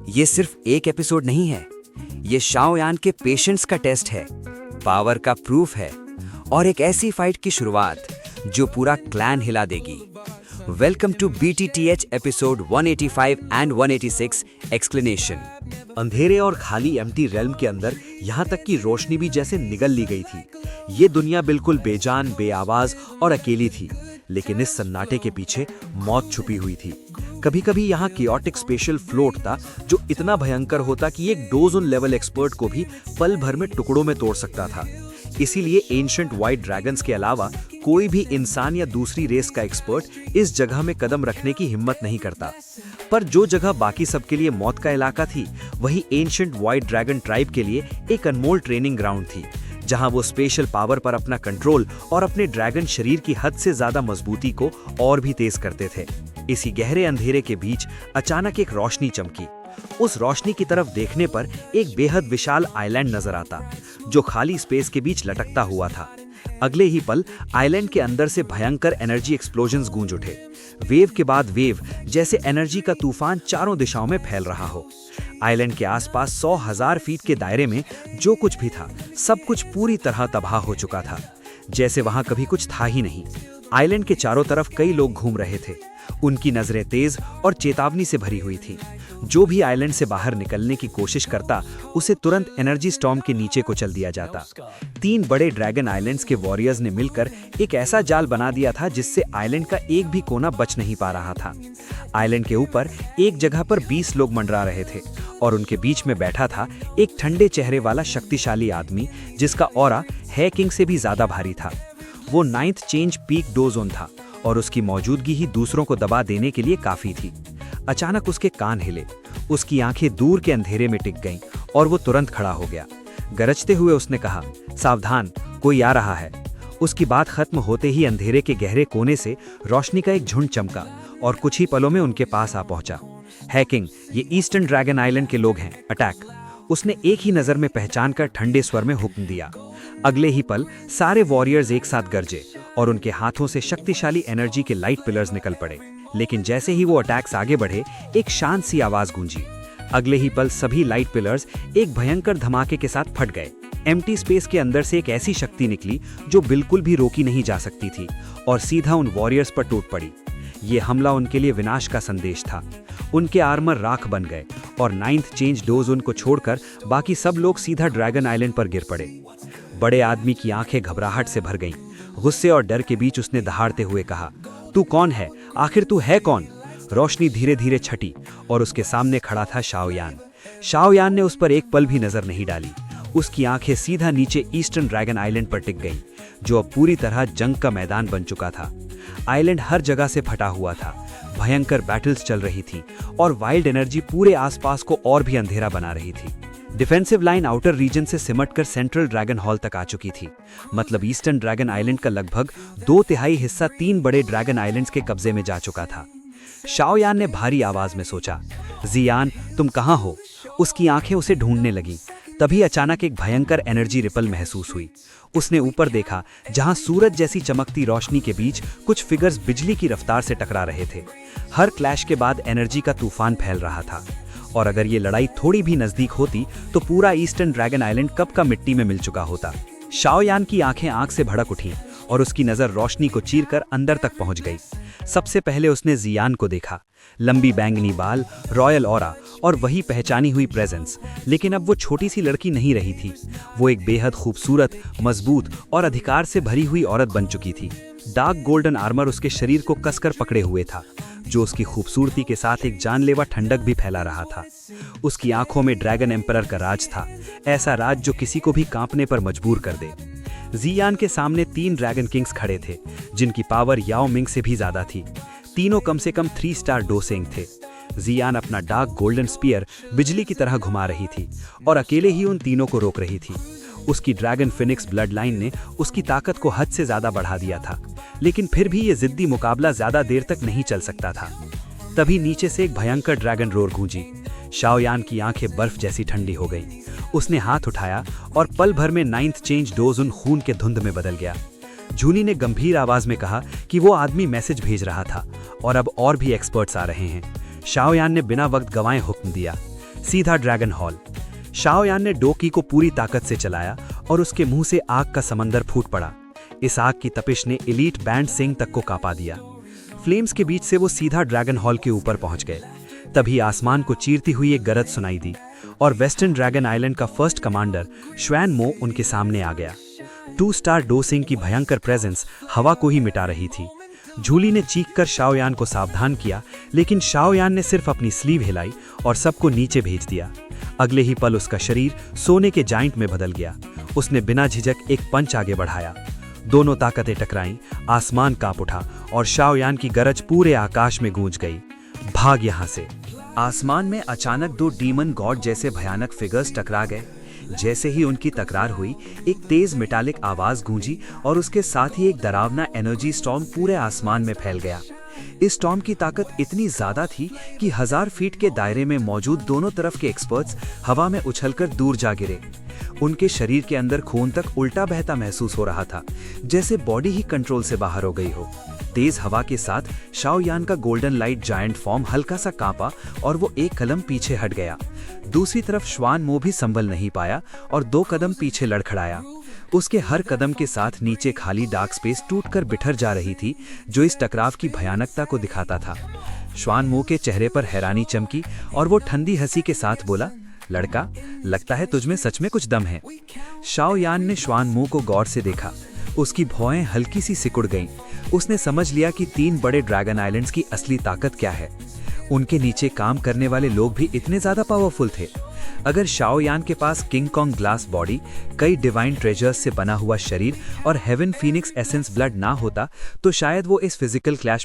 ये सिर्फ एक एपिसोड नहीं है, ये शाओयान के पेशेंस का टेस्ट है, पावर का प्रूफ है और एक ऐसी फाइट की शुरुआत जो पूरा क्लैन हिला देगी। Welcome to BTTH episode 185 and 186 explanation. अंधेरे और खाली एम्प्टी रेल्म के अंदर यहाँ तक कि रोशनी भी जैसे निगल ली गई थी। ये दुनिया बिल्कुल बेजान, बेआवाज और अकेली थी, लेकिन इस सन्नाटे के पीछे मौत छुपी हुई थी। कभी कभी यहाँ कियोटिक स्पेशल फ्लोट था जो इतना भयंकर होता कि एक डोजन लेवल एक्सपर्ट को भी पल भर में टुकड़ों में तोड़ सकता था। इसीलिए एंशिएंट व्हाइट ड्रैगन्स के अलावा कोई भी इंसान या दूसरी रेस का एक्सपर्ट इस जगह में कदम रखने की हिम्मत नहीं करता। पर जो जगह बाकी सबके लिए मौत का इलाका थी, वही एंशिएंट व्हाइट ड्रैगन ट्राइब के लिए एक अनमोल ट्रेनिंग ग्राउंड थी, जहां वो स्पेशल पावर पर अपना कंट्रोल और अपने ड्रैगन शरीर की हद से ज्यादा मजबूती को और भी तेज करते थे। इसी गहरे अंधेरे के बीच अचानक एक रोशनी चमकी। उस रोशनी की तरफ देखने पर एक बेहद विशाल आइलैंड नजर आता, जो खाली स्पेस के बीच लटकता हुआ था। अगले ही पल आइलैंड के अंदर से भयंकर एनर्जी एक्सप्लोजन्स गूंज उठे। वेव के बाद वेव, जैसे एनर्जी का तूफान चारों दिशाओं में फैल रहा हो। आइलैंड के आसपास 100,000 फीट के दायरे में जो कुछ भी था, सब कुछ पूरी तरह तबाह हो चुका था, जैसे वहां कभी कुछ था ही नहीं। आइलैंड के चारों तरफ कई लोग घूम रहे थे। उनकी नजरें तेज और चेतावनी से भरी हुई थी। जो भी आइलैंड से बाहर निकलने की कोशिश करता, उसे तुरंत एनर्जी स्टॉर्म के नीचे कुचल दिया जाता। 3 बड़े ड्रैगन आइलैंड्स के वॉरियर्स ने मिलकर एक ऐसा जाल बना दिया था जिससे आइलैंड का एक भी कोना बच नहीं पा रहा था। आइलैंड के ऊपर एक जगह पर 20 लोग मंडरा रहे थे और उनके बीच में बैठा था एक ठंडे चेहरे वाला शक्तिशाली आदमी, जिसका ऑरा है किंग से भी ज्यादा भारी था। वो 9th चेंज पीक डोजोन था और उसकी मौजूदगी ही दूसरों को दबा देने के लिए काफी थी। अचानक उसके कान हिले, उसकी आंखें दूर के अंधेरे में टिक गईं और वो तुरंत खड़ा हो गया। गरजते हुए उसने कहा, सावधान, कोई आ रहा है। उसकी बात खत्म होते ही अंधेरे के गहरे कोने से रोशनी का एक झुंड चमका और कुछ ही पलों में उनके पास आ पहुंचा। हैकिंग, ये ईस्टर्न ड्रैगन आइलैंड के लोग हैं, अटैक। उसने एक ही नजर में पहचान कर ठंडे स्वर में हुक्म दिया। अगले ही पल सारे वॉरियर्स एक साथ गरजे और उनके हाथों से शक्तिशाली एनर्जी के लाइट पिलर्स निकल पड़े। लेकिन जैसे ही वो अटैक्स आगे बढ़े, एक शांत सी आवाज गूंजी। अगले ही पल सभी लाइट पिलर्स एक भयंकर धमाके के साथ फट गए। एम्प्टी स्पेस के अंदर से एक ऐसी शक्ति निकली जो बिल्कुल भी रोकी नहीं जा सकती थी और सीधा उन वॉरियर्स पर टूट पड़ी। ये हमला उनके लिए विनाश का संदेश था। उनके आर्मर राख बन गए और 9th चेंज डोजोन को छोड़कर बाकी सब लोग सीधा ड्रैगन आइलैंड पर गिर पड़े। बड़े आदमी की आंखें घबराहट से भर गईं। गुस्से और डर के बीच उसने दहाड़ते हुए कहा, तू कौन है? आखिर तू है कौन? रोशनी धीरे धीरे छटी और उसके सामने खड़ा था शाओयान। शाओयान ने उस पर एक पल भी नजर नहीं डाली। उसकी आंखें सीधा नीचे ईस्टर्न ड्रैगन आइलैंड पर टिक गईं, जो अब पूरी तरह जंग का मैदान बन चुका था। आइलैंड हर जगह से फटा हुआ था, भयंकर बैटल्स चल रही थी और वाइल्ड एनर्जी पूरे आसपास को और भी अंधेरा बना रही थी। डिफेंसिव लाइन आउटर रीजन से सिमटकर सेंट्रल ड्रैगन हॉल तक आ चुकी थी। मतलब ईस्टर्न ड्रैगन आइलैंड का लगभग 2/3 हिस्सा 3 बड़े ड्रैगन आइलैंड्स के कब्जे में जा चुका था। शाओयान ने भारी आवाज में सोचा, जियान, तुम कहाँ हो? उसकी आंखें उसे ढूंढने लगीं। तभी अचानक एक भयंकर एनर्जी रिपल महसूस हुई। उसने ऊपर देखा, जहां सूरज जैसी चमकती रोशनी के बीच कुछ फिगर्स बिजली की रफ्तार से टकरा रहे थे। हर क्लैश के बाद एनर्जी का तूफान फैल रहा था और अगर ये लड़ाई थोड़ी भी नजदीक होती तो पूरा ईस्टर्न ड्रैगन आइलैंड कब का मिट्टी में मिल चुका होता। शाओयान की आंखें आग से भड़क उठीं और उसकी नजर रोशनी को चीरकर अंदर तक पहुंच गई। सबसे पहले उसने जियान को देखा। लंबी बैंगनी बाल, रॉयल ऑरा और वही पहचानी हुई प्रेजेंस। लेकिन अब वो छोटी सी लड़की नहीं रही थी। वो एक बेहद खूबसूरत, मजबूत और अधिकार से भरी हुई औरत बन चुकी थी। डार्क गोल्डन आर्मर उसके शरीर को कसकर पकड़े हुए था, जो उसकी खूबसूरती के साथ एक जानलेवा ठंडक भी फैला रहा था। उसकी आंखों में ड्रैगन एम्परर का राज था, ऐसा राज जो किसी को भी कांपने पर मजबूर कर दे। जियान के सामने 3 ड्रैगन किंग्स खड़े थे, जिनकी पावर याओ मिंग से भी ज्यादा थी। तीनों कम से कम 3 स्टार डोसेंग थे। जियान अपना डार्क गोल्डन स्पीयर बिजली की तरह घुमा रही थी और अकेले ही उन तीनों को रोक रही थी। उसकी ड्रैगन फिनिक्स ब्लड लाइन ने उसकी ताकत को हद से ज्यादा बढ़ा दिया था, लेकिन फिर भी ये जिद्दी मुकाबला ज्यादा देर तक नहीं चल सकता था। तभी नीचे से एक भयंकर ड्रैगन रोर गूंजी। शाओयान की आंखें बर्फ जैसी ठंडी हो गईं। उसने हाथ उठाया और पल भर में 9th चेंज डोजन खून के धुंध में बदल गया। जूनी ने गंभीर आवाज में कहा कि वो आदमी मैसेज भेज रहा था और अब और भी एक्सपर्ट्स आ रहे हैं। शाओयान ने बिना वक्त गंवाए हुक्म दिया, सीधा ड्रैगन हॉल। शाओयान ने डोकी को पूरी ताकत से चलाया और उसके मुंह से आग का समंदर फूट पड़ा। इस आग की तपिश ने एलीट बैंड सिंह तक को कांपा दिया। फ्लेम्स के बीच से वो सीधा ड्रैगन हॉल के ऊपर पहुंच गए। तभी आसमान को चीरती हुई एक गरज सुनाई दी और वेस्टर्न ड्रैगन आइलैंड का फर्स्ट कमांडर श्वैन मो उनके सामने आ गया। 2 स्टार डो सिंह की भयंकर प्रेजेंस हवा को ही मिटा रही थी। झूली ने चीखकर शाओयान को सावधान किया, लेकिन शाओयान ने सिर्फ अपनी स्लीव हिलाई और सबको नीचे भेज दिया। अगले ही पल उसका शरीर सोने के जाइंट में बदल गया। उसने बिना झिझक एक पंच आगे बढ़ाया। दोनों ताकतें टकराईं, आसमान कांप उठा और शाओयान की गरज पूरे आकाश में गूंज गई। भाग यहां से। आसमान में अचानक 2 डीमन गॉड जैसे भयानक फिगर्स टकरा गए। जैसे ही उनकी तकरार हुई, एक तेज मेटालिक आवाज गूंजी और उसके साथ ही एक डरावना एनर्जी स्टॉर्म पूरे आसमान में फैल गया। इस स्टॉर्म की ताकत इतनी ज्यादा थी कि 1000 फीट के दायरे में मौजूद दोनों तरफ के एक्सपर्ट्स हवा में उछलकर दूर जा गिरे। उनके शरीर के अंदर खून तक उल्टा बहता महसूस हो रहा था, जैसे बॉडी ही कंट्रोल से बाहर हो गई हो। तेज हवा के साथ शाओयान का गोल्डन लाइट जायंट फॉर्म हल्का सा कांपा और वो एक कदम पीछे हट गया। दूसरी तरफ श्वान मो भी संभल नहीं पाया और 2 कदम पीछे लड़खड़ाया। उसके हर कदम के साथ नीचे खाली डार्क स्पेस टूटकर बिखर जा रही थी, जो इस टकराव की भयानकता को दिखाता था। श्वान मो के चेहरे पर हैरानी चमकी और वो ठंडी हंसी के साथ बोला, लड़का, लगता है तुझमें सच में कुछ दम है। शाओयान ने श्वान मो को गौर से देखा। उसकी भौहें हल्की सी सिकुड़ गईं। उसने समझ लिया कि 3 बड़े ड्रैगन आइलैंड्स की असली ताकत क्या है। उनके नीचे काम करने वाले लोग भी इतने ज्यादा पावरफुल थे। अगर शाओयान के पास किंग कॉन्ग ग्लास बॉडी, कई डिवाइन ट्रेजर्स से बना हुआ शरीर और हेवन फीनिक्स एसेंस ब्लड ना होता, तो शायद वो इस फिजिकल क्लैश में